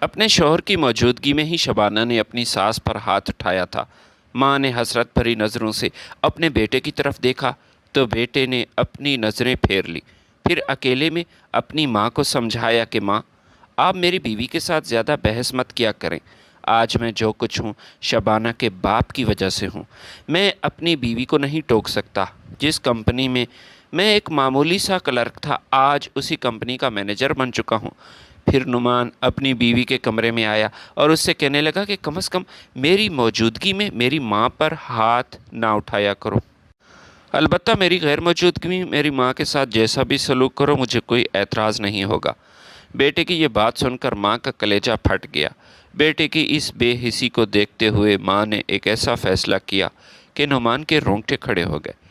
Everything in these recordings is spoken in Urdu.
اپنے شوہر کی موجودگی میں ہی شبانہ نے اپنی ساس پر ہاتھ اٹھایا تھا۔ ماں نے حسرت بھری نظروں سے اپنے بیٹے کی طرف دیکھا تو بیٹے نے اپنی نظریں پھیر لی۔ پھر اکیلے میں اپنی ماں کو سمجھایا کہ ماں، آپ میری بیوی کے ساتھ زیادہ بحث مت کیا کریں۔ آج میں جو کچھ ہوں شبانہ کے باپ کی وجہ سے ہوں۔ میں اپنی بیوی کو نہیں ٹوک سکتا۔ جس کمپنی میں میں ایک معمولی سا کلرک تھا، آج اسی کمپنی کا مینیجر بن چکا ہوں۔ پھر نعمان اپنی بیوی کے کمرے میں آیا اور اس سے کہنے لگا کہ کم از کم میری موجودگی میں میری ماں پر ہاتھ نہ اٹھایا کرو۔ البتہ میری غیر موجودگی میں میری ماں کے ساتھ جیسا بھی سلوک کرو، مجھے کوئی اعتراض نہیں ہوگا۔ بیٹے کی یہ بات سن کر ماں کا کلیجہ پھٹ گیا۔ بیٹے کی اس بے حسی کو دیکھتے ہوئے ماں نے ایک ایسا فیصلہ کیا کہ نعمان کے رونگٹے کھڑے ہو گئے۔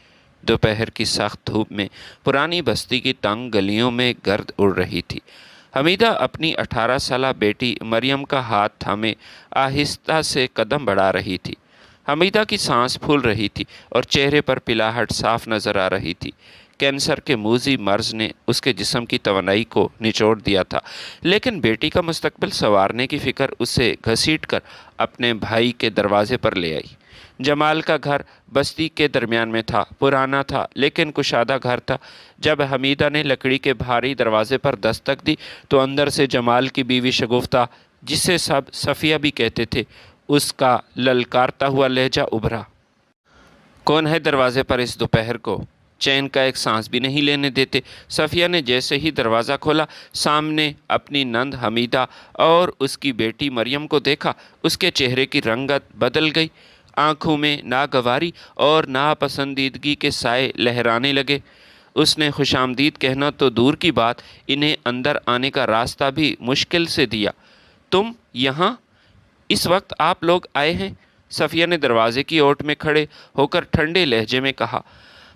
دوپہر کی سخت دھوپ میں پرانی بستی کی تنگ گلیوں میں گرد اڑ رہی تھی۔ حمیدہ اپنی 18 سالہ بیٹی مریم کا ہاتھ تھامے آہستہ سے قدم بڑھا رہی تھی۔ حمیدہ کی سانس پھول رہی تھی اور چہرے پر پلاہٹ صاف نظر آ رہی تھی۔ کینسر کے موذی مرض نے اس کے جسم کی توانائی کو نچوڑ دیا تھا، لیکن بیٹی کا مستقبل سنوارنے کی فکر اسے گھسیٹ کر اپنے بھائی کے دروازے پر لے آئی۔ جمال کا گھر بستی کے درمیان میں تھا، پرانا تھا لیکن کشادہ گھر تھا۔ جب حمیدہ نے لکڑی کے بھاری دروازے پر دستک دی تو اندر سے جمال کی بیوی شگفتہ، جسے سب صفیہ بھی کہتے تھے، اس کا للکارتا ہوا لہجہ ابھرا۔ کون ہے دروازے پر اس دوپہر کو؟ چین کا ایک سانس بھی نہیں لینے دیتے۔ صفیہ نے جیسے ہی دروازہ کھولا، سامنے اپنی نند حمیدہ اور اس کی بیٹی مریم کو دیکھا۔ اس کے چہرے کی رنگت بدل گئی، آنکھوں میں ناگواری اور ناپسندیدگی کے سائے لہرانے لگے۔ اس نے خوش آمدید کہنا تو دور کی بات، انہیں اندر آنے کا راستہ بھی مشکل سے دیا۔ تم یہاں اس وقت آپ لوگ آئے ہیں؟ صفیہ نے دروازے کی اوٹ میں کھڑے ہو کر ٹھنڈے لہجے میں کہا۔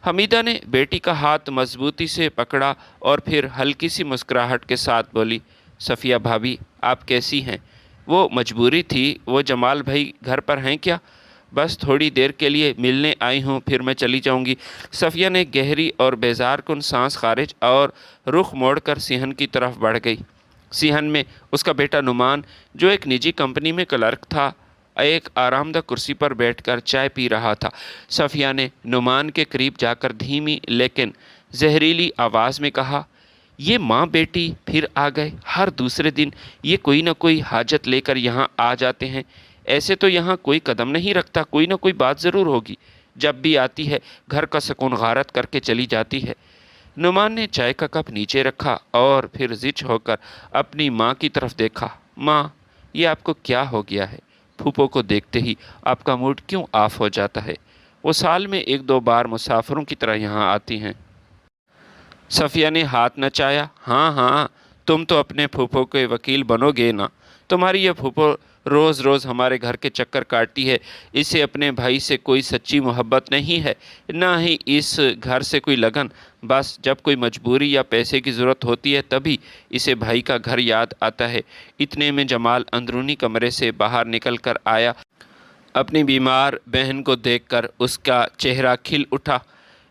حمیدہ نے بیٹی کا ہاتھ مضبوطی سے پکڑا اور پھر ہلکی سی مسکراہٹ کے ساتھ بولی، صفیہ بھابھی، آپ کیسی ہیں؟ وہ مجبوری تھی۔ وہ جمال بھائی گھر پر ہیں کیا؟ بس تھوڑی دیر کے لیے ملنے آئی ہوں، پھر میں چلی جاؤں گی۔ صفیہ نے گہری اور بیزار کن سانس خارج اور رخ موڑ کر صحن کی طرف بڑھ گئی۔ صحن میں اس کا بیٹا نعمان، جو ایک نجی کمپنی میں کلرک تھا، ایک آرام دہ کرسی پر بیٹھ کر چائے پی رہا تھا۔ صفیہ نے نعمان کے قریب جا کر دھیمی لیکن زہریلی آواز میں کہا، یہ ماں بیٹی پھر آ گئے۔ ہر دوسرے دن یہ کوئی نہ کوئی حاجت لے کر یہاں آ جاتے ہیں۔ ایسے تو یہاں کوئی قدم نہیں رکھتا، کوئی نہ کوئی بات ضرور ہوگی۔ جب بھی آتی ہے گھر کا سکون غارت کر کے چلی جاتی ہے۔ نعمان نے چائے کا کپ نیچے رکھا اور پھر زچ ہو کر اپنی ماں کی طرف دیکھا۔ ماں، یہ آپ کو کیا ہو گیا ہے؟ پھوپھو کو دیکھتے ہی آپ کا موڈ کیوں آف ہو جاتا ہے؟ وہ سال میں 1-2 بار مسافروں کی طرح یہاں آتی ہیں۔ صفیہ نے ہاتھ نچایا۔ ہاں ہاں، تم تو اپنے پھوپھو کے وکیل بنو گے نا۔ تمہاری یہ پھوپھو روز روز ہمارے گھر کے چکر کاٹتی ہے۔ اسے اپنے بھائی سے کوئی سچی محبت نہیں ہے، نہ ہی اس گھر سے کوئی لگن۔ بس جب کوئی مجبوری یا پیسے کی ضرورت ہوتی ہے تبھی اسے بھائی کا گھر یاد آتا ہے۔ اتنے میں جمال اندرونی کمرے سے باہر نکل کر آیا۔ اپنی بیمار بہن کو دیکھ کر اس کا چہرہ کھل اٹھا۔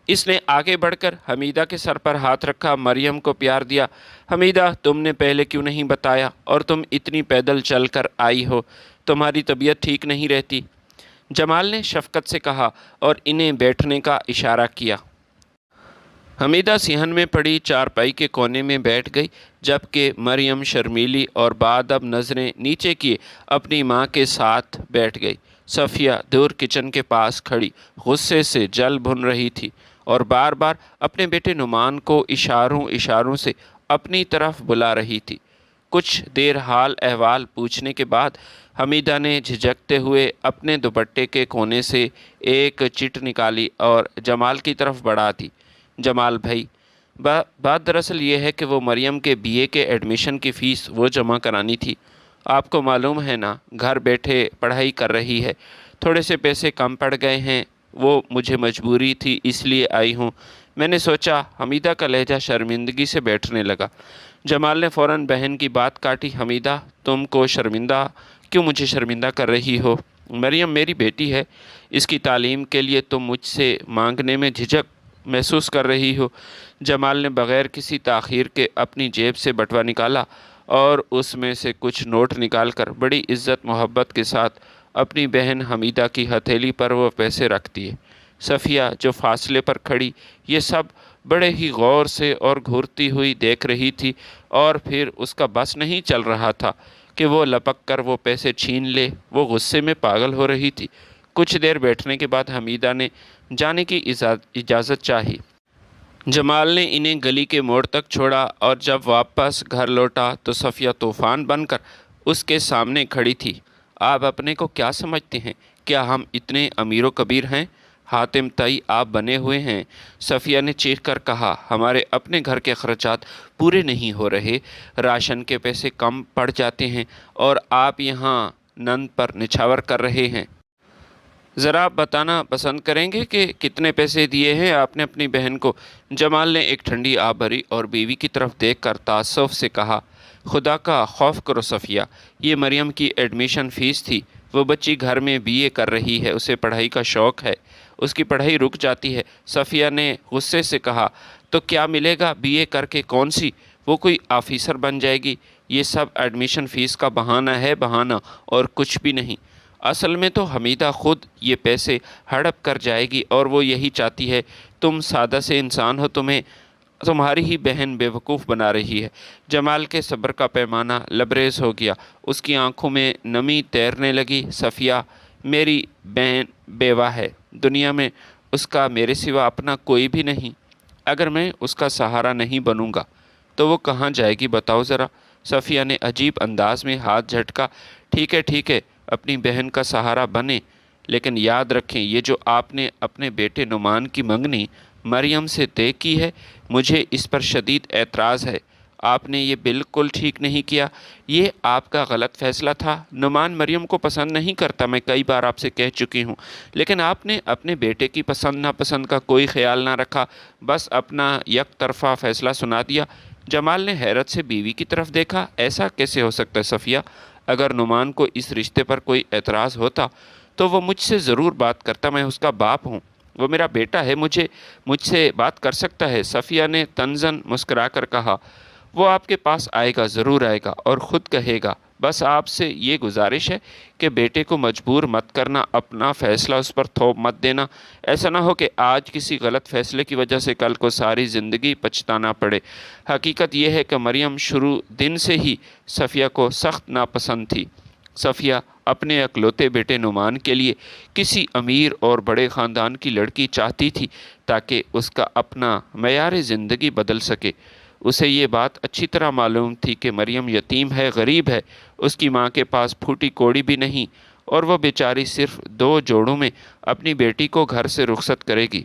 اس نے آگے بڑھ کر حمیدہ کے سر پر ہاتھ رکھا، مریم کو پیار دیا۔ حمیدہ، تم نے پہلے کیوں نہیں بتایا؟ اور تم اتنی پیدل چل کر آئی ہو، تمہاری طبیعت ٹھیک نہیں رہتی؟ جمال نے شفقت سے کہا اور انہیں بیٹھنے کا اشارہ کیا۔ حمیدہ صحن میں پڑی چارپائی کے کونے میں بیٹھ گئی، جبکہ مریم شرمیلی اور بادب نظریں نیچے کیے اپنی ماں کے ساتھ بیٹھ گئی۔ صفیہ دور کچن کے پاس کھڑی غصے سے جل بھن رہی تھی اور بار بار اپنے بیٹے نعمان کو اشاروں سے اپنی طرف بلا رہی تھی۔ کچھ دیر حال احوال پوچھنے کے بعد حمیدہ نے جھجکتے ہوئے اپنے دوپٹے کے کونے سے ایک چٹ نکالی اور جمال کی طرف بڑھا دی۔ جمال بھائی، بات دراصل یہ ہے کہ وہ مریم کے BA کے ایڈمیشن کی فیس وہ جمع کرانی تھی۔ آپ کو معلوم ہے نا، گھر بیٹھے پڑھائی کر رہی ہے۔ تھوڑے سے پیسے کم پڑ گئے ہیں، وہ مجھے مجبوری تھی اس لیے آئی ہوں۔ میں نے سوچا۔ حمیدہ کا لہجہ شرمندگی سے بیٹھنے لگا۔ جمال نے فوراً بہن کی بات کاٹی۔ حمیدہ، تم کو شرمندہ کیوں مجھے شرمندہ کر رہی ہو؟ مریم میری بیٹی ہے، اس کی تعلیم کے لیے تم مجھ سے مانگنے میں جھجک محسوس کر رہی ہو؟ جمال نے بغیر کسی تاخیر کے اپنی جیب سے بٹوا نکالا اور اس میں سے کچھ نوٹ نکال کر بڑی عزت محبت کے ساتھ اپنی بہن حمیدہ کی ہتھیلی پر وہ پیسے رکھ دیے۔ صفیہ جو فاصلے پر کھڑی یہ سب بڑے ہی غور سے اور گھورتی ہوئی دیکھ رہی تھی، اور پھر اس کا بس نہیں چل رہا تھا کہ وہ لپک کر وہ پیسے چھین لے۔ وہ غصے میں پاگل ہو رہی تھی۔ کچھ دیر بیٹھنے کے بعد حمیدہ نے جانے کی اجازت چاہی۔ جمال نے انہیں گلی کے موڑ تک چھوڑا، اور جب واپس گھر لوٹا تو صفیہ طوفان بن کر اس کے سامنے کھڑی تھی۔ آپ اپنے کو کیا سمجھتے ہیں؟ کیا ہم اتنے امیر و کبیر ہیں؟ حاتم تائی آپ بنے ہوئے ہیں۔ صفیہ نے چیخ کر کہا، ہمارے اپنے گھر کے خرچات پورے نہیں ہو رہے، راشن کے پیسے کم پڑ جاتے ہیں، اور آپ یہاں نند پر نچھاور کر رہے ہیں۔ ذرا آپ بتانا پسند کریں گے کہ کتنے پیسے دیے ہیں آپ نے اپنی بہن کو؟ جمال نے ایک ٹھنڈی آہ بھری اور بیوی کی طرف دیکھ کر تأسف سے کہا، خدا کا خوف کرو صفیہ، یہ مریم کی ایڈمیشن فیس تھی۔ وہ بچی گھر میں BA کر رہی ہے، اسے پڑھائی کا شوق ہے، اس کی پڑھائی رک جاتی ہے۔ صفیہ نے غصے سے کہا، تو کیا ملے گا BA کر کے؟ کون سی وہ کوئی آفیسر بن جائے گی؟ یہ سب ایڈمیشن فیس کا بہانہ ہے، بہانہ، اور کچھ بھی نہیں۔ اصل میں تو حمیدہ خود یہ پیسے ہڑپ کر جائے گی، اور وہ یہی چاہتی ہے۔ تم سادہ سے انسان ہو، تمہاری ہی بہن بے وقوف بنا رہی ہے۔ جمال کے صبر کا پیمانہ لبریز ہو گیا، اس کی آنکھوں میں نمی تیرنے لگی۔ صفیہ میری بہن بیوہ ہے، دنیا میں اس کا میرے سوا اپنا کوئی بھی نہیں۔ اگر میں اس کا سہارا نہیں بنوں گا تو وہ کہاں جائے گی بتاؤ ذرا؟ صفیہ نے عجیب انداز میں ہاتھ جھٹکا، ٹھیک ہے ٹھیک ہے، اپنی بہن کا سہارا بنیں، لیکن یاد رکھیں یہ جو آپ نے اپنے بیٹے نعمان کی منگنی مریم سے طے کی ہے، مجھے اس پر شدید اعتراض ہے۔ آپ نے یہ بالکل ٹھیک نہیں کیا، یہ آپ کا غلط فیصلہ تھا۔ نعمان مریم کو پسند نہیں کرتا، میں کئی بار آپ سے کہہ چکی ہوں، لیکن آپ نے اپنے بیٹے کی پسند ناپسند کا کوئی خیال نہ رکھا، بس اپنا یک طرفہ فیصلہ سنا دیا۔ جمال نے حیرت سے بیوی کی طرف دیکھا، ایسا کیسے ہو سکتا ہے صفیہ؟ اگر نعمان کو اس رشتے پر کوئی اعتراض ہوتا تو وہ مجھ سے ضرور بات کرتا، میں اس کا باپ ہوں، وہ میرا بیٹا ہے، مجھ سے بات کر سکتا ہے۔ صفیہ نے طنزاً مسکرا کر کہا، وہ آپ کے پاس آئے گا، ضرور آئے گا، اور خود کہے گا۔ بس آپ سے یہ گزارش ہے کہ بیٹے کو مجبور مت کرنا، اپنا فیصلہ اس پر تھوپ مت دینا، ایسا نہ ہو کہ آج کسی غلط فیصلے کی وجہ سے کل کو ساری زندگی پچھتانا پڑے۔ حقیقت یہ ہے کہ مریم شروع دن سے ہی صفیہ کو سخت ناپسند تھی۔ صفیہ اپنے اکلوتے بیٹے نعمان کے لیے کسی امیر اور بڑے خاندان کی لڑکی چاہتی تھی تاکہ اس کا اپنا معیار زندگی بدل سکے۔ اسے یہ بات اچھی طرح معلوم تھی کہ مریم یتیم ہے، غریب ہے، اس کی ماں کے پاس پھوٹی کوڑی بھی نہیں، اور وہ بیچاری صرف 2 جوڑوں میں اپنی بیٹی کو گھر سے رخصت کرے گی۔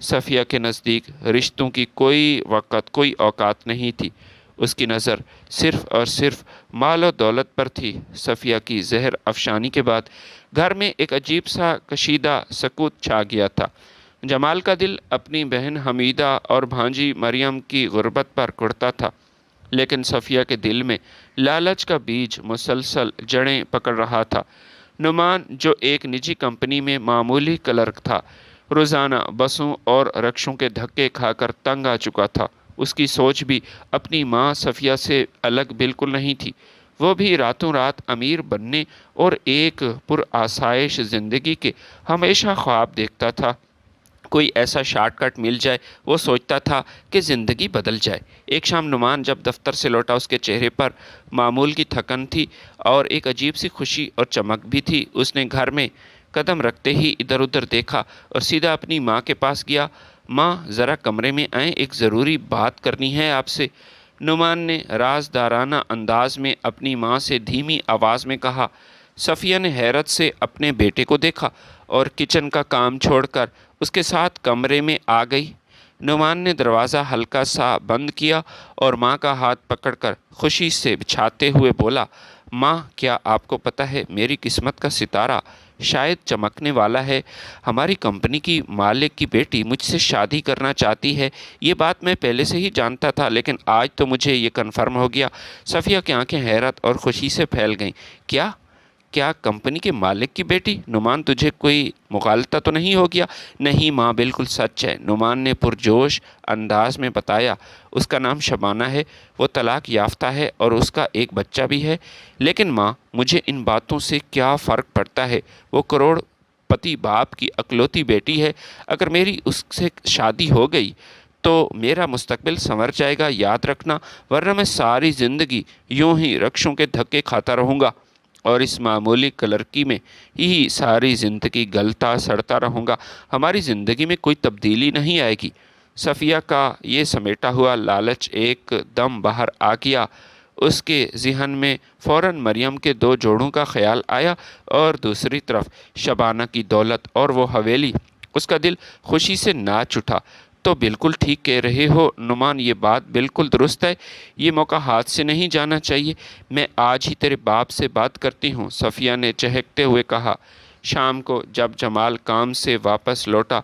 صفیہ کے نزدیک رشتوں کی کوئی وقت، کوئی اوقات نہیں تھی، اس کی نظر صرف اور صرف مال و دولت پر تھی۔ صفیہ کی زہر افشانی کے بعد گھر میں ایک عجیب سا کشیدہ سکوت چھا گیا تھا۔ جمال کا دل اپنی بہن حمیدہ اور بھانجی مریم کی غربت پر کڑتا تھا، لیکن صفیہ کے دل میں لالچ کا بیج مسلسل جڑیں پکڑ رہا تھا۔ نعمان جو ایک نجی کمپنی میں معمولی کلرک تھا، روزانہ بسوں اور رکشوں کے دھکے کھا کر تنگ آ چکا تھا۔ اس کی سوچ بھی اپنی ماں صفیہ سے الگ بالکل نہیں تھی۔ وہ بھی راتوں رات امیر بننے اور ایک پرآسائش زندگی کے ہمیشہ خواب دیکھتا تھا۔ کوئی ایسا شارٹ کٹ مل جائے، وہ سوچتا تھا کہ زندگی بدل جائے۔ ایک شام نعمان جب دفتر سے لوٹا، اس کے چہرے پر معمول کی تھکن تھی اور ایک عجیب سی خوشی اور چمک بھی تھی۔ اس نے گھر میں قدم رکھتے ہی ادھر ادھر دیکھا اور سیدھا اپنی ماں کے پاس گیا۔ ماں ذرا کمرے میں آئیں، ایک ضروری بات کرنی ہے آپ سے۔ نعمان نے رازدارانہ انداز میں اپنی ماں سے دھیمی آواز میں کہا۔ صفیہ نے حیرت سے اپنے بیٹے کو دیکھا اور کچن کا کام چھوڑ کر اس کے ساتھ کمرے میں آ گئی۔ نعمان نے دروازہ ہلکا سا بند کیا اور ماں کا ہاتھ پکڑ کر خوشی سے بچھاتے ہوئے بولا، ماں کیا آپ کو پتہ ہے میری قسمت کا ستارہ شاید چمکنے والا ہے؟ ہماری کمپنی کی مالک کی بیٹی مجھ سے شادی کرنا چاہتی ہے۔ یہ بات میں پہلے سے ہی جانتا تھا، لیکن آج تو مجھے یہ کنفرم ہو گیا۔ صفیہ کی آنکھیں حیرت اور خوشی سے پھیل گئیں۔ کیا کیا کمپنی کے مالک کی بیٹی؟ نعمان تجھے کوئی مغالطہ تو نہیں ہو گیا؟ نہیں ماں، بالکل سچ ہے، نعمان نے پرجوش انداز میں بتایا۔ اس کا نام شبانہ ہے، وہ طلاق یافتہ ہے اور اس کا ایک بچہ بھی ہے۔ لیکن ماں، مجھے ان باتوں سے کیا فرق پڑتا ہے؟ وہ کروڑ پتی باپ کی اکلوتی بیٹی ہے، اگر میری اس سے شادی ہو گئی تو میرا مستقبل سنور جائے گا، یاد رکھنا، ورنہ میں ساری زندگی یوں ہی رکشوں کے دھکے کھاتا رہوں گا اور اس معمولی کلرکی میں ہی ساری زندگی گلتا سڑتا رہوں گا، ہماری زندگی میں کوئی تبدیلی نہیں آئے گی۔ صفیہ کا یہ سمیٹا ہوا لالچ ایک دم باہر آ گیا۔ اس کے ذہن میں فوراً مریم کے 2 جوڑوں کا خیال آیا اور دوسری طرف شبانہ کی دولت اور وہ حویلی۔ اس کا دل خوشی سے ناچ اٹھا۔ تو بالکل ٹھیک کہہ رہے ہو نعمان، یہ بات بالکل درست ہے، یہ موقع ہاتھ سے نہیں جانا چاہیے۔ میں آج ہی تیرے باپ سے بات کرتی ہوں، صفیہ نے چہکتے ہوئے کہا۔ شام کو جب جمال کام سے واپس لوٹا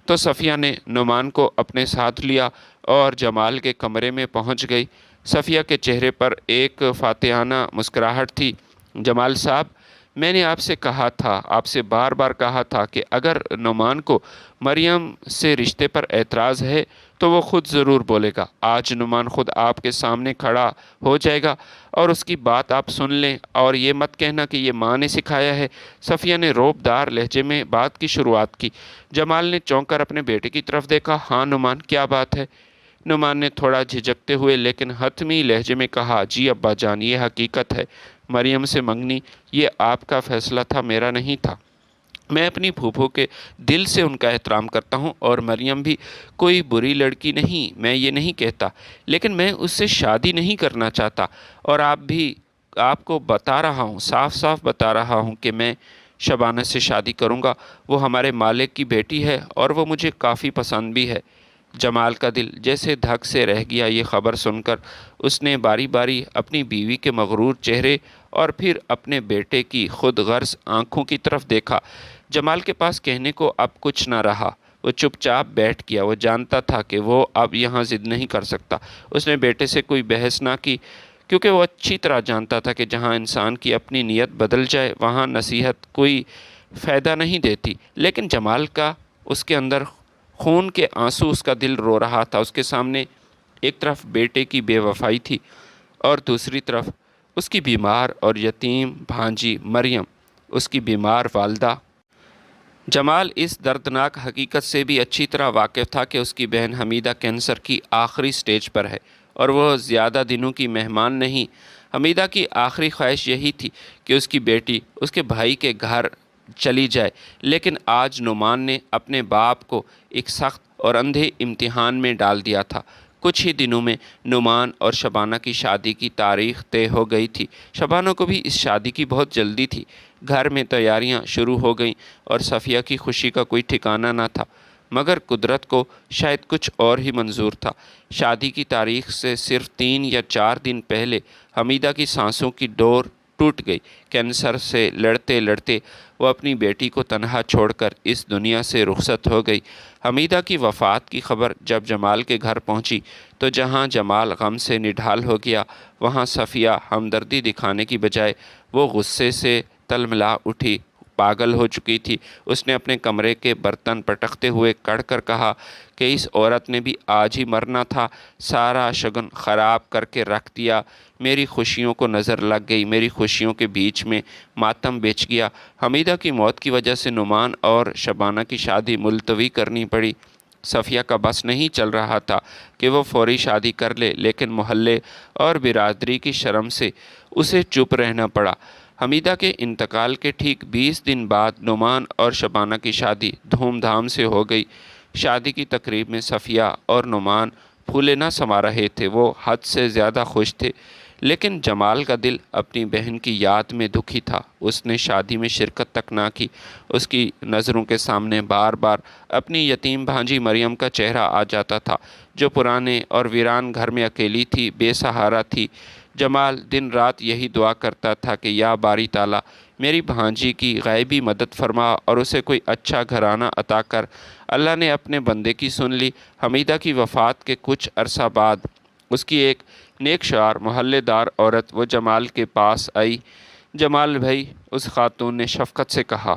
تو صفیہ نے نعمان کو اپنے ساتھ لیا اور جمال کے کمرے میں پہنچ گئی۔ صفیہ کے چہرے پر ایک فاتحانہ مسکراہٹ تھی۔ جمال صاحب، میں نے آپ سے کہا تھا، آپ سے بار بار کہا تھا کہ اگر نعمان کو مریم سے رشتے پر اعتراض ہے تو وہ خود ضرور بولے گا۔ آج نعمان خود آپ کے سامنے کھڑا ہو جائے گا اور اس کی بات آپ سن لیں، اور یہ مت کہنا کہ یہ ماں نے سکھایا ہے۔ صفیہ نے روب دار لہجے میں بات کی شروعات کی۔ جمال نے چونک کر اپنے بیٹے کی طرف دیکھا۔ ہاں نعمان، کیا بات ہے؟ نعمان نے تھوڑا جھجکتے ہوئے لیکن حتمی لہجے میں کہا، جی ابا جان، یہ حقیقت ہے، مریم سے منگنی یہ آپ کا فیصلہ تھا، میرا نہیں تھا۔ میں اپنی پھوپھو کے دل سے ان کا احترام کرتا ہوں اور مریم بھی کوئی بری لڑکی نہیں، میں یہ نہیں کہتا، لیکن میں اس سے شادی نہیں کرنا چاہتا، اور آپ کو بتا رہا ہوں، صاف صاف بتا رہا ہوں کہ میں شبانہ سے شادی کروں گا۔ وہ ہمارے مالک کی بیٹی ہے اور وہ مجھے کافی پسند بھی ہے۔ جمال کا دل جیسے دھک سے رہ گیا یہ خبر سن کر۔ اس نے باری باری اپنی بیوی کے مغرور چہرے اور پھر اپنے بیٹے کی خود غرض آنکھوں کی طرف دیکھا۔ جمال کے پاس کہنے کو اب کچھ نہ رہا، وہ چپ چاپ بیٹھ گیا۔ وہ جانتا تھا کہ وہ اب یہاں ضد نہیں کر سکتا۔ اس نے بیٹے سے کوئی بحث نہ کی، کیونکہ وہ اچھی طرح جانتا تھا کہ جہاں انسان کی اپنی نیت بدل جائے وہاں نصیحت کوئی فائدہ نہیں دیتی۔ لیکن جمال کا اس کے اندر خون کے آنسو، اس کا دل رو رہا تھا۔ اس کے سامنے ایک طرف بیٹے کی بے وفائی تھی اور دوسری طرف اس کی بیمار اور یتیم بھانجی مریم، اس کی بیمار والدہ۔ جمال اس دردناک حقیقت سے بھی اچھی طرح واقف تھا کہ اس کی بہن حمیدہ کینسر کی آخری سٹیج پر ہے اور وہ زیادہ دنوں کی مہمان نہیں۔ حمیدہ کی آخری خواہش یہی تھی کہ اس کی بیٹی اس کے بھائی کے گھر چلی جائے، لیکن آج نعمان نے اپنے باپ کو ایک سخت اور اندھے امتحان میں ڈال دیا تھا۔ کچھ ہی دنوں میں نعمان اور شبانہ کی شادی کی تاریخ طے ہو گئی تھی۔ شبانہ کو بھی اس شادی کی بہت جلدی تھی۔ گھر میں تیاریاں شروع ہو گئیں اور صفیہ کی خوشی کا کوئی ٹھکانہ نہ تھا، مگر قدرت کو شاید کچھ اور ہی منظور تھا۔ شادی کی تاریخ سے صرف 3 یا 4 دن پہلے حمیدہ کی سانسوں کی ڈور ٹوٹ گئی۔ کینسر سے لڑتے لڑتے وہ اپنی بیٹی کو تنہا چھوڑ کر اس دنیا سے رخصت ہو گئی۔ حمیدہ کی وفات کی خبر جب جمال کے گھر پہنچی تو جہاں جمال غم سے نڈھال ہو گیا، وہاں صفیہ ہمدردی دکھانے کی بجائے وہ غصے سے تلملا اٹھی، پاگل ہو چکی تھی۔ اس نے اپنے کمرے کے برتن پٹکتے ہوئے کڑھ کر کہا کہ اس عورت نے بھی آج ہی مرنا تھا، سارا شگن خراب کر کے رکھ دیا، میری خوشیوں کو نظر لگ گئی، میری خوشیوں کے بیچ میں ماتم بیچ گیا۔ حمیدہ کی موت کی وجہ سے نعمان اور شبانہ کی شادی ملتوی کرنی پڑی۔ صفیہ کا بس نہیں چل رہا تھا کہ وہ فوری شادی کر لے، لیکن محلے اور برادری کی شرم سے اسے چپ رہنا پڑا۔ حمیدہ کے انتقال کے ٹھیک 20 دن بعد نعمان اور شبانہ کی شادی دھوم دھام سے ہو گئی۔ شادی کی تقریب میں صفیہ اور نعمان پھولے نہ سما رہے تھے، وہ حد سے زیادہ خوش تھے، لیکن جمال کا دل اپنی بہن کی یاد میں دکھی تھا۔ اس نے شادی میں شرکت تک نہ کی۔ اس کی نظروں کے سامنے بار بار اپنی یتیم بھانجی مریم کا چہرہ آ جاتا تھا، جو پرانے اور ویران گھر میں اکیلی تھی، بے سہارا تھی۔ جمال دن رات یہی دعا کرتا تھا کہ یا باری تعالیٰ، میری بھانجی کی غیبی مدد فرما اور اسے کوئی اچھا گھرانہ عطا کر۔ اللہ نے اپنے بندے کی سن لی۔ حمیدہ کی وفات کے کچھ عرصہ بعد اس کی ایک نیک شعار محلے دار عورت وہ جمال کے پاس آئی۔ جمال بھائی، اس خاتون نے شفقت سے کہا۔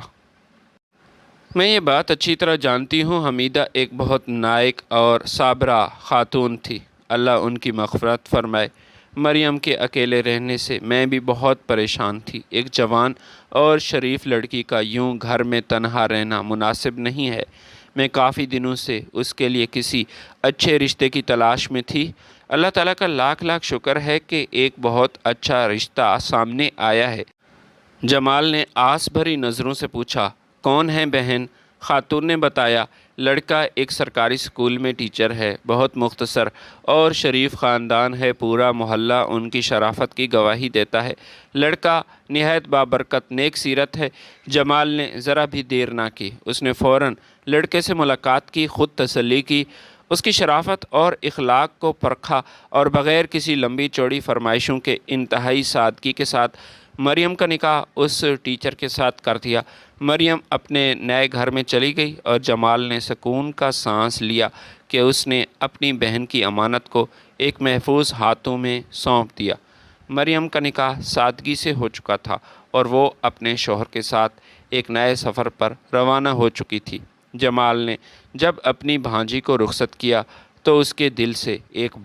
میں یہ بات اچھی طرح جانتی ہوں، حمیدہ ایک بہت نائک اور صابرہ خاتون تھی، اللہ ان کی مغفرت فرمائے۔ مریم کے اکیلے رہنے سے میں بھی بہت پریشان تھی۔ ایک جوان اور شریف لڑکی کا یوں گھر میں تنہا رہنا مناسب نہیں ہے۔ میں کافی دنوں سے اس کے لیے کسی اچھے رشتے کی تلاش میں تھی۔ اللہ تعالیٰ کا لاکھ لاکھ شکر ہے کہ ایک بہت اچھا رشتہ سامنے آیا ہے۔ جمال نے آس بھری نظروں سے پوچھا، کون ہے بہن؟ خاتون نے بتایا، لڑکا ایک سرکاری اسکول میں ٹیچر ہے، بہت مختصر اور شریف خاندان ہے، پورا محلہ ان کی شرافت کی گواہی دیتا ہے۔ لڑکا نہایت بابرکت نیک سیرت ہے۔ جمال نے ذرا بھی دیر نہ کی، اس نے فوراً لڑکے سے ملاقات کی، خود تسلی کی، اس کی شرافت اور اخلاق کو پرکھا اور بغیر کسی لمبی چوڑی فرمائشوں کے انتہائی سادگی کے ساتھ مریم کا نکاح اس ٹیچر کے ساتھ کر دیا۔ مریم اپنے نئے گھر میں چلی گئی اور جمال نے سکون کا سانس لیا کہ اس نے اپنی بہن کی امانت کو ایک محفوظ ہاتھوں میں سونپ دیا۔ مریم کا نکاح سادگی سے ہو چکا تھا اور وہ اپنے شوہر کے ساتھ ایک نئے سفر پر روانہ ہو چکی تھی۔ جمال نے جب اپنی بھانجی کو رخصت کیا تو اس کے دل سے ایک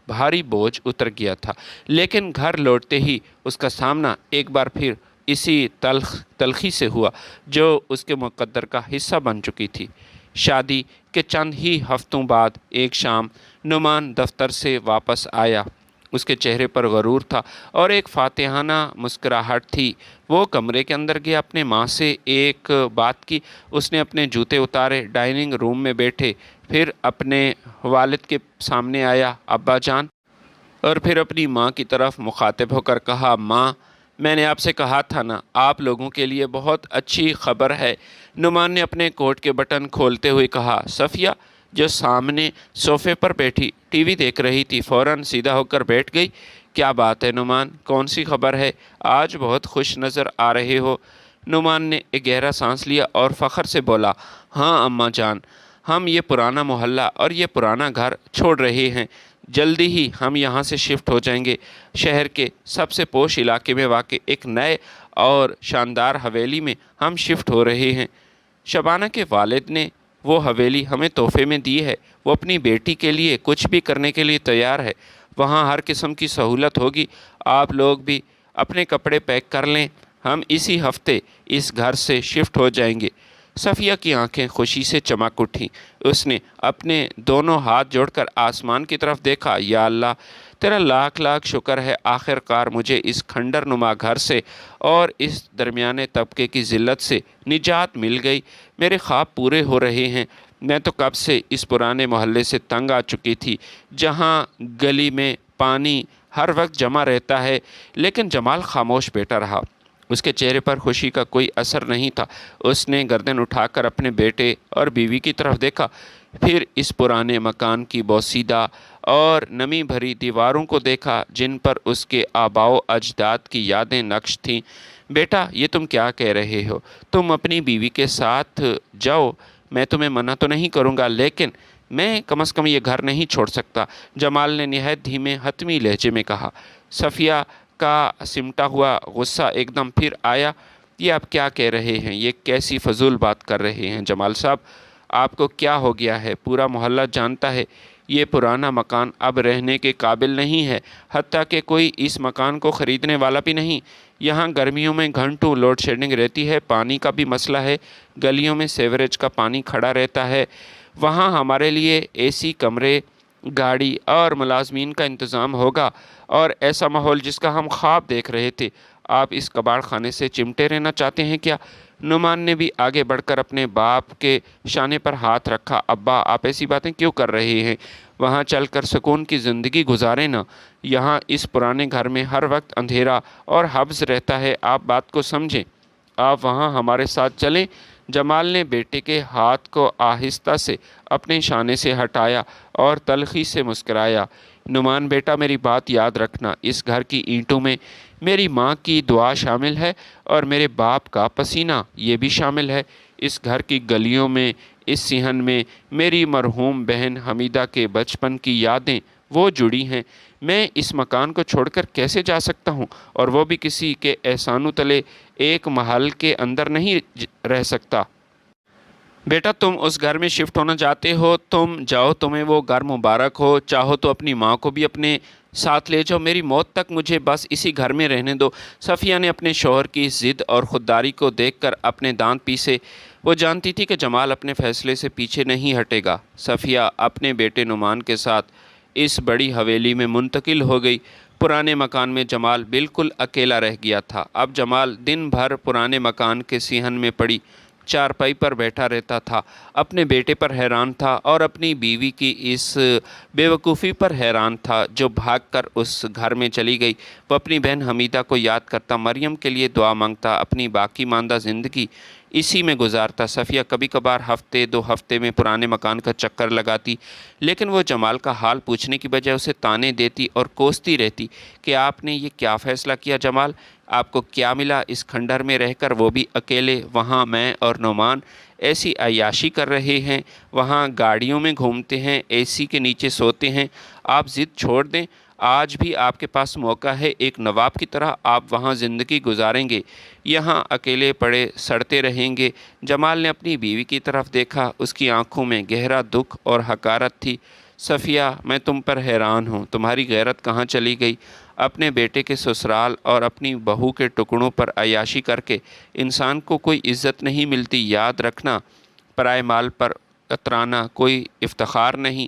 بھاری بوجھ اتر گیا تھا، لیکن گھر لوٹتے ہی اس کا سامنا ایک بار پھر اسی تلخی سے ہوا جو اس کے مقدر کا حصہ بن چکی تھی۔ شادی کے چند ہی ہفتوں بعد ایک شام نعمان دفتر سے واپس آیا۔ اس کے چہرے پر غرور تھا اور ایک فاتحانہ مسکراہٹ تھی۔ وہ کمرے کے اندر گیا، اپنے ماں سے ایک بات کی، اس نے اپنے جوتے اتارے، ڈائننگ روم میں بیٹھے، پھر اپنے والد کے سامنے آیا، ابا جان، اور پھر اپنی ماں کی طرف مخاطب ہو کر کہا، ماں، میں نے آپ سے کہا تھا نا، آپ لوگوں کے لیے بہت اچھی خبر ہے۔ نعمان نے اپنے کوٹ کے بٹن کھولتے ہوئے کہا۔ صفیہ جو سامنے صوفے پر بیٹھی ٹی وی دیکھ رہی تھی، فوراً سیدھا ہو کر بیٹھ گئی۔ کیا بات ہے نعمان، کون سی خبر ہے؟ آج بہت خوش نظر آ رہے ہو۔ نعمان نے ایک گہرا سانس لیا اور فخر سے بولا، ہاں اماں جان، ہم یہ پرانا محلہ اور یہ پرانا گھر چھوڑ رہے ہیں، جلدی ہی ہم یہاں سے شفٹ ہو جائیں گے۔ شہر کے سب سے پوش علاقے میں واقع ایک نئے اور شاندار حویلی میں ہم شفٹ ہو رہے ہیں۔ شبانہ کے والد نے وہ حویلی ہمیں تحفے میں دی ہے، وہ اپنی بیٹی کے لیے کچھ بھی کرنے کے لیے تیار ہے، وہاں ہر قسم کی سہولت ہوگی۔ آپ لوگ بھی اپنے کپڑے پیک کر لیں، ہم اسی ہفتے اس گھر سے شفٹ ہو جائیں گے۔ صفیہ کی آنکھیں خوشی سے چمک اٹھیں، اس نے اپنے دونوں ہاتھ جوڑ کر آسمان کی طرف دیکھا، یا اللہ، تیرا لاکھ لاکھ شکر ہے، آخر کار مجھے اس کھنڈر نما گھر سے اور اس درمیانے طبقے کی ذلت سے نجات مل گئی۔ میرے خواب پورے ہو رہے ہیں۔ میں تو کب سے اس پرانے محلے سے تنگ آ چکی تھی، جہاں گلی میں پانی ہر وقت جمع رہتا ہے۔ لیکن جمال خاموش بیٹھا رہا، اس کے چہرے پر خوشی کا کوئی اثر نہیں تھا۔ اس نے گردن اٹھا کر اپنے بیٹے اور بیوی کی طرف دیکھا، پھر اس پرانے مکان کی بوسیدہ اور نمی بھری دیواروں کو دیکھا جن پر اس کے آباء و اجداد کی یادیں نقش تھیں۔ بیٹا، یہ تم کیا کہہ رہے ہو؟ تم اپنی بیوی کے ساتھ جاؤ، میں تمہیں منع تو نہیں کروں گا، لیکن میں کم از کم یہ گھر نہیں چھوڑ سکتا، جمال نے نہایت دھیمے حتمی لہجے میں کہا۔ صفیہ کا سمٹا ہوا غصہ ایک دم پھر آیا۔ یہ آپ کیا کہہ رہے ہیں؟ یہ کیسی فضول بات کر رہے ہیں جمال صاحب؟ آپ کو کیا ہو گیا ہے؟ پورا محلہ جانتا ہے یہ پرانا مکان اب رہنے کے قابل نہیں ہے، حتیٰ کہ کوئی اس مکان کو خریدنے والا بھی نہیں۔ یہاں گرمیوں میں گھنٹوں لوڈ شیڈنگ رہتی ہے، پانی کا بھی مسئلہ ہے، گلیوں میں سیوریج کا پانی کھڑا رہتا ہے۔ وہاں ہمارے لیے اے سی کمرے، گاڑی اور ملازمین کا انتظام ہوگا، اور ایسا ماحول جس کا ہم خواب دیکھ رہے تھے۔ آپ اس کباڑ خانے سے چمٹے رہنا چاہتے ہیں کیا؟ نعمان نے بھی آگے بڑھ کر اپنے باپ کے شانے پر ہاتھ رکھا۔ ابا، آپ ایسی باتیں کیوں کر رہے ہیں؟ وہاں چل کر سکون کی زندگی گزاریں نا، یہاں اس پرانے گھر میں ہر وقت اندھیرا اور حبس رہتا ہے، آپ بات کو سمجھیں، آپ وہاں ہمارے ساتھ چلیں۔ جمال نے بیٹے کے ہاتھ کو آہستہ سے اپنے شانے سے ہٹایا اور تلخی سے مسکرایا۔ نعمان بیٹا، میری بات یاد رکھنا، اس گھر کی اینٹوں میں میری ماں کی دعا شامل ہے اور میرے باپ کا پسینہ یہ بھی شامل ہے۔ اس گھر کی گلیوں میں، اس صحن میں میری مرحوم بہن حمیدہ کے بچپن کی یادیں وہ جڑی ہیں۔ میں اس مکان کو چھوڑ کر کیسے جا سکتا ہوں، اور وہ بھی کسی کے احسانوں تلے ایک محل کے اندر نہیں رہ سکتا۔ بیٹا تم اس گھر میں شفٹ ہونا چاہتے ہو، تم جاؤ، تمہیں وہ گھر مبارک ہو، چاہو تو اپنی ماں کو بھی اپنے ساتھ لے جاؤ، میری موت تک مجھے بس اسی گھر میں رہنے دو۔ صفیہ نے اپنے شوہر کی ضد اور خودداری کو دیکھ کر اپنے دانت پیسے۔ وہ جانتی تھی کہ جمال اپنے فیصلے سے پیچھے نہیں ہٹے گا۔ صفیہ اپنے بیٹے نعمان کے ساتھ اس بڑی حویلی میں منتقل ہو گئی۔ پرانے مکان میں جمال بالکل اکیلا رہ گیا تھا۔ اب جمال دن بھر پرانے مکان کے صحن میں پڑی چارپائی پر بیٹھا رہتا تھا، اپنے بیٹے پر حیران تھا اور اپنی بیوی کی اس بے وقوفی پر حیران تھا جو بھاگ کر اس گھر میں چلی گئی۔ وہ اپنی بہن حمیدہ کو یاد کرتا، مریم کے لیے دعا مانگتا، اپنی باقی ماندہ زندگی اسی میں گزارتا۔ صفیہ کبھی کبھار ہفتے دو ہفتے میں پرانے مکان کا چکر لگاتی، لیکن وہ جمال کا حال پوچھنے کی بجائے اسے طعنے دیتی اور کوستی رہتی کہ آپ نے یہ کیا فیصلہ کیا جمال؟ آپ کو کیا ملا اس کھنڈر میں رہ کر، وہ بھی اکیلے؟ وہاں میں اور نعمان ایسی عیاشی کر رہے ہیں، وہاں گاڑیوں میں گھومتے ہیں، اے سی کے نیچے سوتے ہیں۔ آپ ضد چھوڑ دیں، آج بھی آپ کے پاس موقع ہے، ایک نواب کی طرح آپ وہاں زندگی گزاریں گے، یہاں اکیلے پڑے سڑتے رہیں گے۔ جمال نے اپنی بیوی کی طرف دیکھا، اس کی آنکھوں میں گہرا دکھ اور حقارت تھی۔ صفیہ میں تم پر حیران ہوں، تمہاری غیرت کہاں چلی گئی؟ اپنے بیٹے کے سسرال اور اپنی بہو کے ٹکڑوں پر عیاشی کر کے انسان کو کوئی عزت نہیں ملتی، یاد رکھنا، پرائے مال پر اترانا کوئی افتخار نہیں۔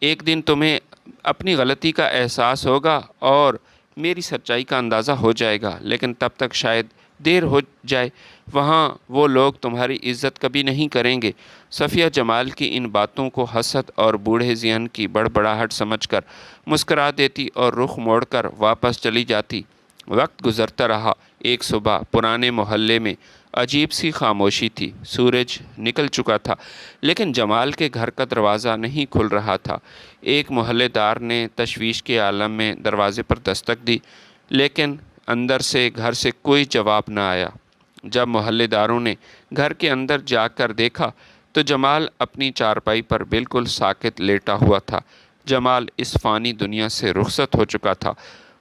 ایک دن تمہیں اپنی غلطی کا احساس ہوگا اور میری سچائی کا اندازہ ہو جائے گا، لیکن تب تک شاید دیر ہو جائے، وہاں وہ لوگ تمہاری عزت کبھی نہیں کریں گے۔ صفیہ جمال کی ان باتوں کو حسد اور بوڑھے ذہن کی بڑبڑاہٹ سمجھ کر مسکرا دیتی اور رخ موڑ کر واپس چلی جاتی۔ وقت گزرتا رہا۔ ایک صبح پرانے محلے میں عجیب سی خاموشی تھی، سورج نکل چکا تھا، لیکن جمال کے گھر کا دروازہ نہیں کھل رہا تھا۔ ایک محلے دار نے تشویش کے عالم میں دروازے پر دستک دی، لیکن اندر سے گھر سے کوئی جواب نہ آیا۔ جب محلے داروں نے گھر کے اندر جا کر دیکھا تو جمال اپنی چارپائی پر بالکل ساکت لیٹا ہوا تھا۔ جمال اس فانی دنیا سے رخصت ہو چکا تھا۔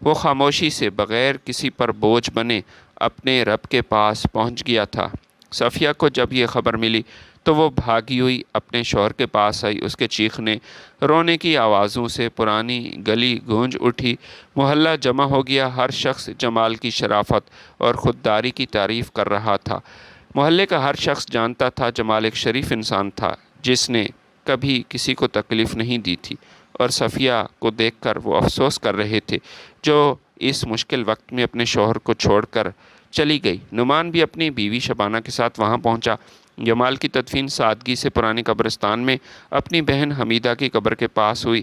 وہ خاموشی سے بغیر کسی پر بوجھ بنے اپنے رب کے پاس پہنچ گیا تھا۔ صفیہ کو جب یہ خبر ملی تو وہ بھاگی ہوئی اپنے شوہر کے پاس آئی۔ اس کے چیخنے رونے کی آوازوں سے پرانی گلی گونج اٹھی، محلہ جمع ہو گیا، ہر شخص جمال کی شرافت اور خودداری کی تعریف کر رہا تھا۔ محلے کا ہر شخص جانتا تھا جمال ایک شریف انسان تھا جس نے کبھی کسی کو تکلیف نہیں دی تھی، اور صفیہ کو دیکھ کر وہ افسوس کر رہے تھے جو اس مشکل وقت میں اپنے شوہر کو چھوڑ کر چلی گئی۔ نعمان بھی اپنی بیوی شبانہ کے ساتھ وہاں پہنچا۔ جمال کی تدفین سادگی سے پرانے قبرستان میں اپنی بہن حمیدہ کی قبر کے پاس ہوئی۔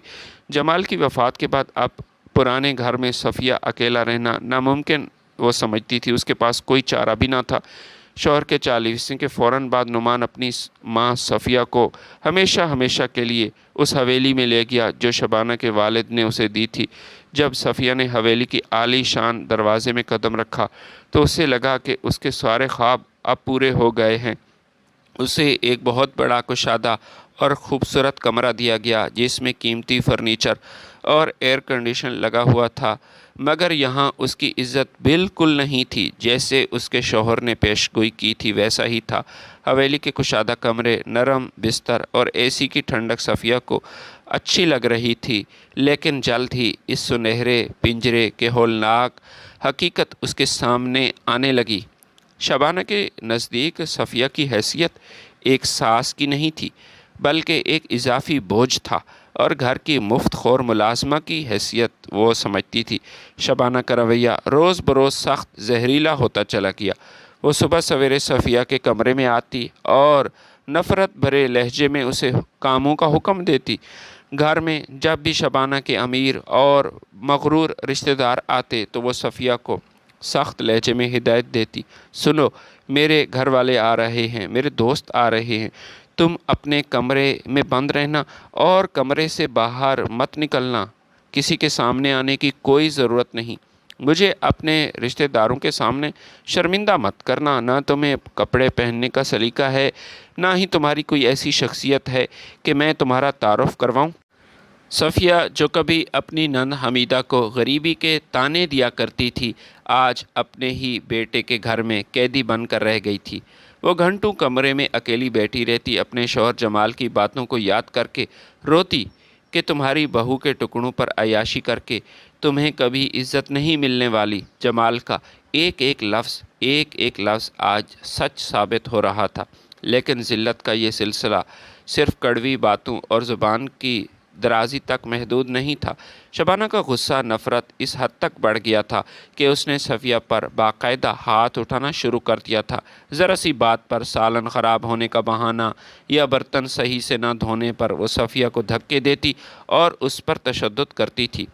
جمال کی وفات کے بعد اب پرانے گھر میں صفیہ اکیلا رہنا ناممکن وہ سمجھتی تھی، اس کے پاس کوئی چارہ بھی نہ تھا۔ شوہر کے چالیسویں کے فوراً بعد نعمان اپنی ماں صفیہ کو ہمیشہ ہمیشہ کے لیے اس حویلی میں لے گیا جو شبانہ کے والد نے اسے دی تھی۔ جب صفیہ نے حویلی کی عالی شان دروازے میں قدم رکھا تو اسے لگا کہ اس کے سارے خواب اب پورے ہو گئے ہیں۔ اسے ایک بہت بڑا کشادہ اور خوبصورت کمرہ دیا گیا جس میں قیمتی فرنیچر اور ایئر کنڈیشن لگا ہوا تھا، مگر یہاں اس کی عزت بالکل نہیں تھی۔ جیسے اس کے شوہر نے پیش گوئی کی تھی ویسا ہی تھا۔ حویلی کے کشادہ کمرے، نرم بستر اور اے سی کی ٹھنڈک صفیہ کو اچھی لگ رہی تھی، لیکن جلد ہی اس سنہرے پنجرے کے ہولناک حقیقت اس کے سامنے آنے لگی۔ شبانہ کے نزدیک صفیہ کی حیثیت ایک ساس کی نہیں تھی، بلکہ ایک اضافی بوجھ تھا، اور گھر کی مفت خور ملازمہ کی حیثیت وہ سمجھتی تھی۔ شبانہ کا رویہ روز بروز سخت زہریلا ہوتا چلا گیا۔ وہ صبح سویرے صفیہ کے کمرے میں آتی اور نفرت بھرے لہجے میں اسے کاموں کا حکم دیتی۔ گھر میں جب بھی شبانہ کے امیر اور مغرور رشتہ دار آتے تو وہ صفیہ کو سخت لہجے میں ہدایت دیتی، سنو، میرے گھر والے آ رہے ہیں، میرے دوست آ رہے ہیں، تم اپنے کمرے میں بند رہنا اور کمرے سے باہر مت نکلنا، کسی کے سامنے آنے کی کوئی ضرورت نہیں، مجھے اپنے رشتہ داروں کے سامنے شرمندہ مت کرنا، نہ تمہیں کپڑے پہننے کا سلیقہ ہے، نہ ہی تمہاری کوئی ایسی شخصیت ہے کہ میں تمہارا تعارف کرواؤں۔ صفیہ جو کبھی اپنی نند حمیدہ کو غریبی کے طعنے دیا کرتی تھی، آج اپنے ہی بیٹے کے گھر میں قیدی بن کر رہ گئی تھی۔ وہ گھنٹوں کمرے میں اکیلی بیٹھی رہتی، اپنے شوہر جمال کی باتوں کو یاد کر کے روتی کہ تمہاری بہو کے ٹکڑوں پر عیاشی کر کے تمہیں کبھی عزت نہیں ملنے والی۔ جمال کا ایک ایک لفظ آج سچ ثابت ہو رہا تھا، لیکن ذلت کا یہ سلسلہ صرف کڑوی باتوں اور زبان کی درازی تک محدود نہیں تھا۔ شبانہ کا غصہ نفرت اس حد تک بڑھ گیا تھا کہ اس نے صفیہ پر باقاعدہ ہاتھ اٹھانا شروع کر دیا تھا۔ ذرا سی بات پر، سالن خراب ہونے کا بہانہ یا برتن صحیح سے نہ دھونے پر وہ صفیہ کو دھکے دیتی اور اس پر تشدد کرتی تھی۔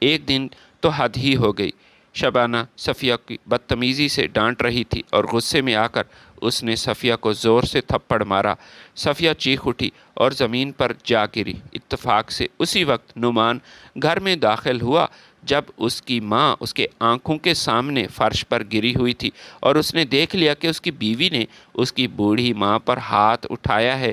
ایک دن تو حد ہی ہو گئی۔ شبانہ صفیہ کی بدتمیزی سے ڈانٹ رہی تھی اور غصے میں آ کر اس نے صفیہ کو زور سے تھپڑ مارا۔ صفیہ چیخ اٹھی اور زمین پر جا گری۔ اتفاق سے اسی وقت نعمان گھر میں داخل ہوا جب اس کی ماں اس کے آنکھوں کے سامنے فرش پر گری ہوئی تھی اور اس نے دیکھ لیا کہ اس کی بیوی نے اس کی بوڑھی ماں پر ہاتھ اٹھایا ہے۔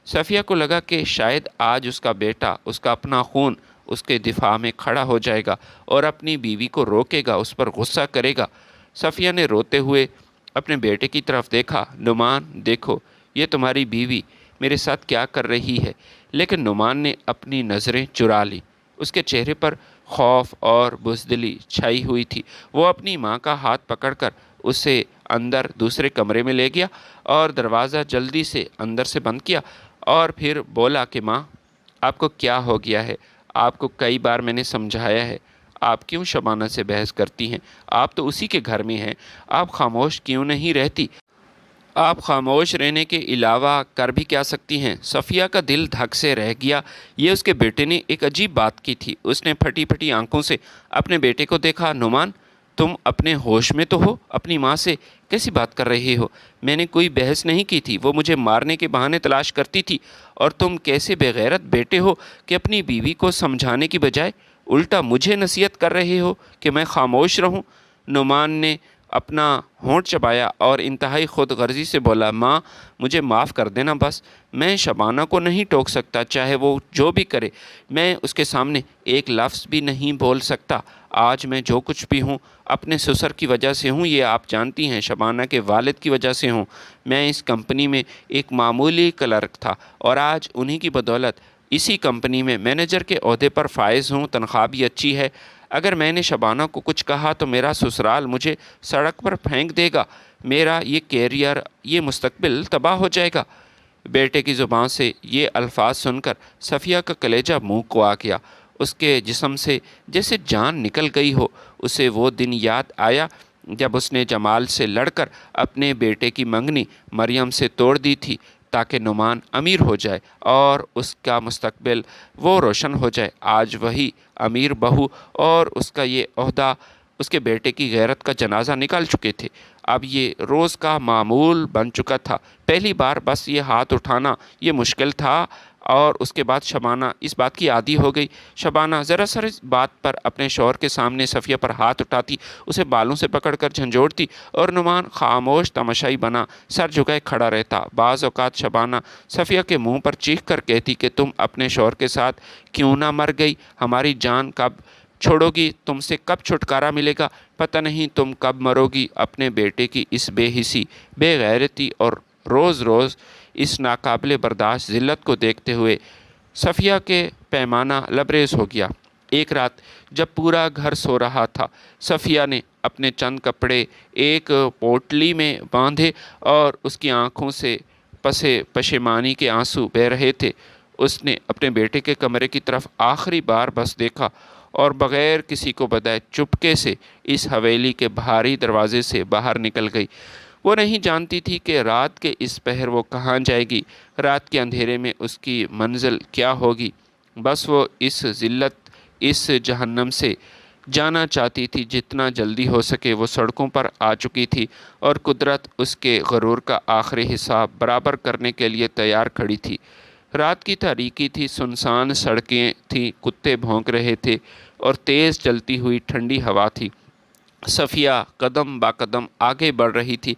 صفیہ کو لگا کہ شاید آج اس کا بیٹا، اس کا اپنا خون، اس کے دفاع میں کھڑا ہو جائے گا اور اپنی بیوی کو روکے گا، اس پر غصہ کرے گا۔ صفیہ نے روتے ہوئے اپنے بیٹے کی طرف دیکھا۔ نعمان، دیکھو یہ تمہاری بیوی میرے ساتھ کیا کر رہی ہے۔ لیکن نعمان نے اپنی نظریں چرا لیں۔ اس کے چہرے پر خوف اور بزدلی چھائی ہوئی تھی۔ وہ اپنی ماں کا ہاتھ پکڑ کر اسے اندر دوسرے کمرے میں لے گیا اور دروازہ جلدی سے اندر سے بند کیا، اور پھر بولا کہ ماں، آپ کو کیا ہو گیا ہے؟ آپ کو کئی بار میں نے سمجھایا ہے، آپ کیوں شبانہ سے بحث کرتی ہیں؟ آپ تو اسی کے گھر میں ہیں، آپ خاموش کیوں نہیں رہتی؟ آپ خاموش رہنے کے علاوہ کر بھی کیا سکتی ہیں؟ صفیہ کا دل دھک سے رہ گیا۔ یہ اس کے بیٹے نے ایک عجیب بات کی تھی۔ اس نے پھٹی پھٹی آنکھوں سے اپنے بیٹے کو دیکھا۔ نعمان، تم اپنے ہوش میں تو ہو؟ اپنی ماں سے کیسی بات کر رہے ہو؟ میں نے کوئی بحث نہیں کی تھی، وہ مجھے مارنے کے بہانے تلاش کرتی تھی، اور تم کیسے بے غیرت بیٹے ہو کہ اپنی بیوی کو سمجھانے کی بجائے الٹا مجھے نصیحت کر رہے ہو کہ میں خاموش رہوں۔ نعمان نے اپنا ہونٹ چبایا اور انتہائی خود غرضی سے بولا، ماں مجھے معاف کر دینا، بس میں شبانہ کو نہیں ٹوک سکتا، چاہے وہ جو بھی کرے۔ میں اس کے سامنے ایک لفظ بھی نہیں بول سکتا۔ آج میں جو کچھ بھی ہوں اپنے سسر کی وجہ سے ہوں، یہ آپ جانتی ہیں، شبانہ کے والد کی وجہ سے ہوں۔ میں اس کمپنی میں ایک معمولی کلرک تھا اور آج انہی کی بدولت اسی کمپنی میں مینیجر کے عہدے پر فائز ہوں، تنخواہ بھی اچھی ہے۔ اگر میں نے شبانہ کو کچھ کہا تو میرا سسرال مجھے سڑک پر پھینک دے گا، میرا یہ کیریئر، یہ مستقبل تباہ ہو جائے گا۔ بیٹے کی زبان سے یہ الفاظ سن کر صفیہ کا کلیجہ منہ کو آ گیا۔ اس کے جسم سے جیسے جان نکل گئی ہو۔ اسے وہ دن یاد آیا جب اس نے جمال سے لڑ کر اپنے بیٹے کی منگنی مریم سے توڑ دی تھی تاکہ نعمان امیر ہو جائے اور اس کا مستقبل وہ روشن ہو جائے۔ آج وہی امیر بہو اور اس کا یہ عہدہ اس کے بیٹے کی غیرت کا جنازہ نکال چکے تھے۔ اب یہ روز کا معمول بن چکا تھا۔ پہلی بار بس یہ ہاتھ اٹھانا یہ مشکل تھا، اور اس کے بعد شبانہ اس بات کی عادی ہو گئی۔ شبانہ ذرا سر اس بات پر اپنے شوہر کے سامنے صفیہ پر ہاتھ اٹھاتی، اسے بالوں سے پکڑ کر جھنجھوڑتی، اور نعمان خاموش تماشائی بنا سر جھکائے کھڑا رہتا۔ بعض اوقات شبانہ صفیہ کے منہ پر چیخ کر کہتی کہ تم اپنے شوہر کے ساتھ کیوں نہ مر گئی؟ ہماری جان کب چھوڑو گی؟ تم سے کب چھٹکارا ملے گا؟ پتہ نہیں تم کب مرو گی۔ اپنے بیٹے کی اس بے حسی، بے غیرتی اور روز روز اس ناقابل برداشت ذلت کو دیکھتے ہوئے صفیہ کے پیمانہ لبریز ہو گیا۔ ایک رات جب پورا گھر سو رہا تھا، صفیہ نے اپنے چند کپڑے ایک پوٹلی میں باندھے اور اس کی آنکھوں سے پشیمانی کے آنسو بہہ رہے تھے۔ اس نے اپنے بیٹے کے کمرے کی طرف آخری بار بس دیکھا اور بغیر کسی کو بتائے چپکے سے اس حویلی کے بھاری دروازے سے باہر نکل گئی۔ وہ نہیں جانتی تھی کہ رات کے اس پہر وہ کہاں جائے گی، رات کے اندھیرے میں اس کی منزل کیا ہوگی۔ بس وہ اس ذلت، اس جہنم سے جانا چاہتی تھی۔ جتنا جلدی ہو سکے وہ سڑکوں پر آ چکی تھی اور قدرت اس کے غرور کا آخری حساب برابر کرنے کے لیے تیار کھڑی تھی۔ رات کی تاریکی تھی، سنسان سڑکیں تھیں، کتے بھونک رہے تھے اور تیز چلتی ہوئی ٹھنڈی ہوا تھی۔ صفیہ قدم با قدم آگے بڑھ رہی تھی،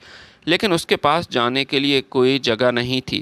لیکن اس کے پاس جانے کے لیے کوئی جگہ نہیں تھی۔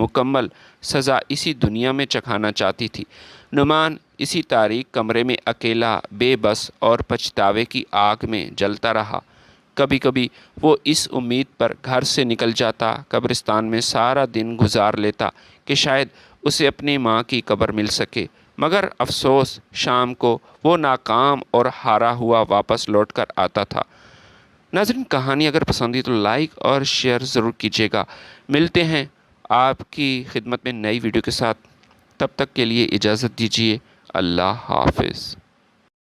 مکمل سزا اسی دنیا میں چکھانا چاہتی تھی۔ نعمان اسی تاریک کمرے میں اکیلا، بے بس اور پچھتاوے کی آگ میں جلتا رہا۔ کبھی کبھی وہ اس امید پر گھر سے نکل جاتا، قبرستان میں سارا دن گزار لیتا کہ شاید اسے اپنی ماں کی قبر مل سکے، مگر افسوس شام کو وہ ناکام اور ہارا ہوا واپس لوٹ کر آتا تھا۔ ناظرین، کہانی اگر پسند ہے تو لائک اور شیئر ضرور کیجیے گا۔ ملتے ہیں آپ کی خدمت میں نئی ویڈیو کے ساتھ، تب تک کے لیے اجازت دیجیے۔ اللہ حافظ۔